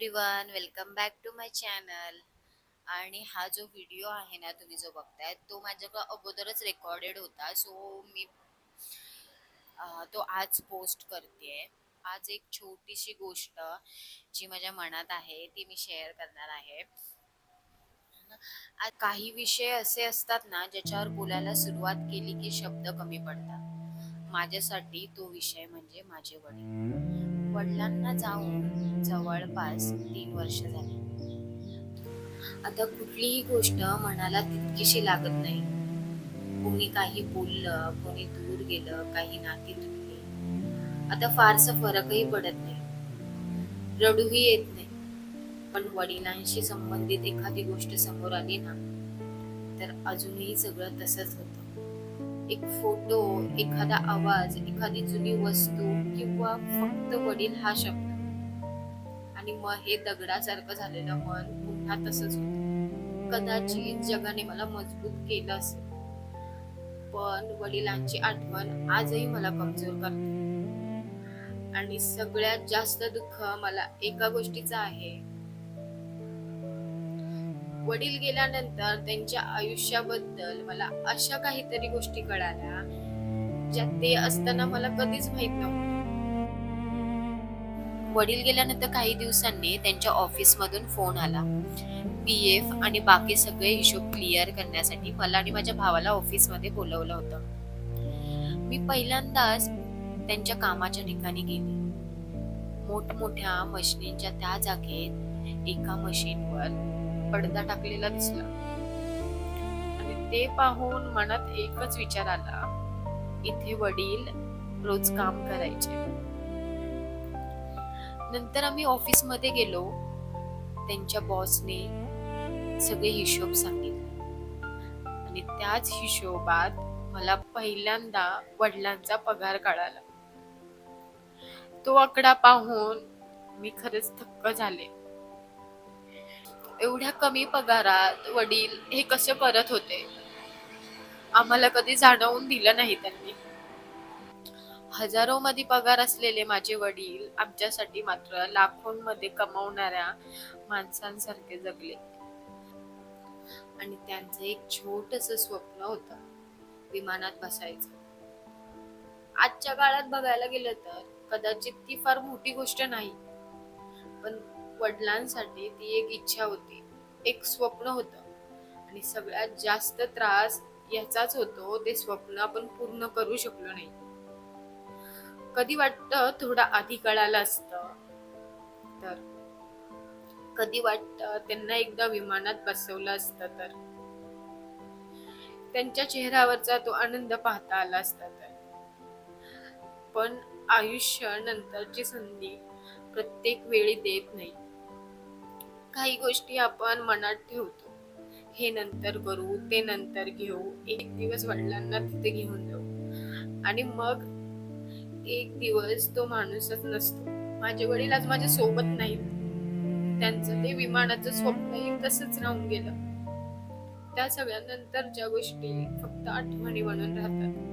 Everyone, welcome back to my channel. आणि हा जो व्हिडिओ आहे ना, तुम्ही जो बघताय तो माझ्याकडे अगोदरच रेकॉर्डेड होता. सो मी तो आज पोस्ट करतेय. आज एक छोटीशी गोष्ट जी माझ्या मनात आहे ती मी शेअर करणार आहे. आज काही विषय असे असतात ना, ज्याच्यावर बोलायला सुरुवात केली की शब्द कमी पडतात. माझ्यासाठी तो विषय म्हणजे माझे वडील. वडिलांना जाऊन जवळपास 3 वर्ष झाली. आता कुठलीही गोष्ट मनाला तितकीशी लागत नाही. कोणी काही बोललं, कोणी दूर गेलं, काही नाती तुटली. आता फारसा फरकही पडत नाही, रडूही येत नाही. पण वडिलांशी संबंधित एखादी गोष्ट समोर आली ना, तर अजूनही सगळं तसंच होतं. एक फोटो, एखादा आवाज, एखादी जुनी वस्तू किंवा फक्त वडील हा शब्द, आणि मग हे दगडासारखं झालेलं मन पुन्हा तसंच होतं. कदाचित जगाने मला मजबूत केलं असेल, पण वडिलांची आठवण आजही मला कमजोर करते. आणि सगळ्यात जास्त दुःख मला एका गोष्टीचं आहे. वडील गेल्यानंतर त्यांच्या आयुष्याबद्दल मला अशा काहीतरी गोष्टी कळाल्या, ज्या ते असताना मला कधीच माहित नव्हतं. वडील गेल्यानंतर काही दिवसांनी त्यांच्या ऑफिसमधून फोन आला. पीएफ आणि बाकी सगळे हिशोब क्लिअर करण्यासाठी मला आणि माझ्या भावाला ऑफिसमध्ये बोलवलं होतं. मी पहिल्यांदाच त्यांच्या कामाच्या ठिकाणी गेले. मोठमोठ्या मशिनींच्या त्या जागेत एका मशीनवर पडदा टाकलेला दिसला, आणि ते पाहून मनात एकच विचार आला, इथे वडील रोज काम करायचे. नंतर आम्ही ऑफिस मध्ये गेलो. त्यांच्या बॉसने सगळे हिशोब सांगितले, आणि त्याच हिशोबात मला पहिल्यांदा वडिलांचा पगार कळाला. तो आकडा पाहून मी खरंच थक्क झाले. एवढ्या कमी पगारात वडील हे कसे करत होते, आम्हाला कधी जाणवून दिलं नाही त्यांनी. हजारो मध्ये पगार असलेले माझे वडील आमच्यासाठी मात्र लाखोंमध्ये कमावणाऱ्या माणसांसारखे जगले. आणि त्यांचं एक छोटस स्वप्न होतं, विमानात बसायचं. आजच्या काळात बघायला गेलं तर कदाचित ती फार मोठी गोष्ट नाही, पण वडिलांसाठी ती एक इच्छा होती, एक स्वप्न होतं. आणि सगळ्यात जास्त त्रास याचाच होतो, ते स्वप्न आपण पूर्ण करू शकलो नाही. कधी वाटतं थोडा आधी कळालं असतं तर, कधी वाटतं त्यांना एकदा विमानात बसवलं असतं तर, त्यांच्या चेहऱ्यावरचा तो आनंद पाहता आला असता तर. पण आयुष्य नंतरची संधी प्रत्येक वेळी देत नाही. काही गोष्टी आपण मनात ठेवतो, हे नंतर करू, ते नंतर घेऊ, एक दिवस वडिलांना तिथे घेऊन जाऊ, आणि मग एक दिवस तो माणूसच नसतो. माझे वडील आज माझ्या सोबत नाहीत. त्यांचं ते विमानाचं स्वप्नही तसंच राहून गेलं. त्या सगळ्यानंतरच्या गोष्टी फक्त आठवणी बनून राहतात.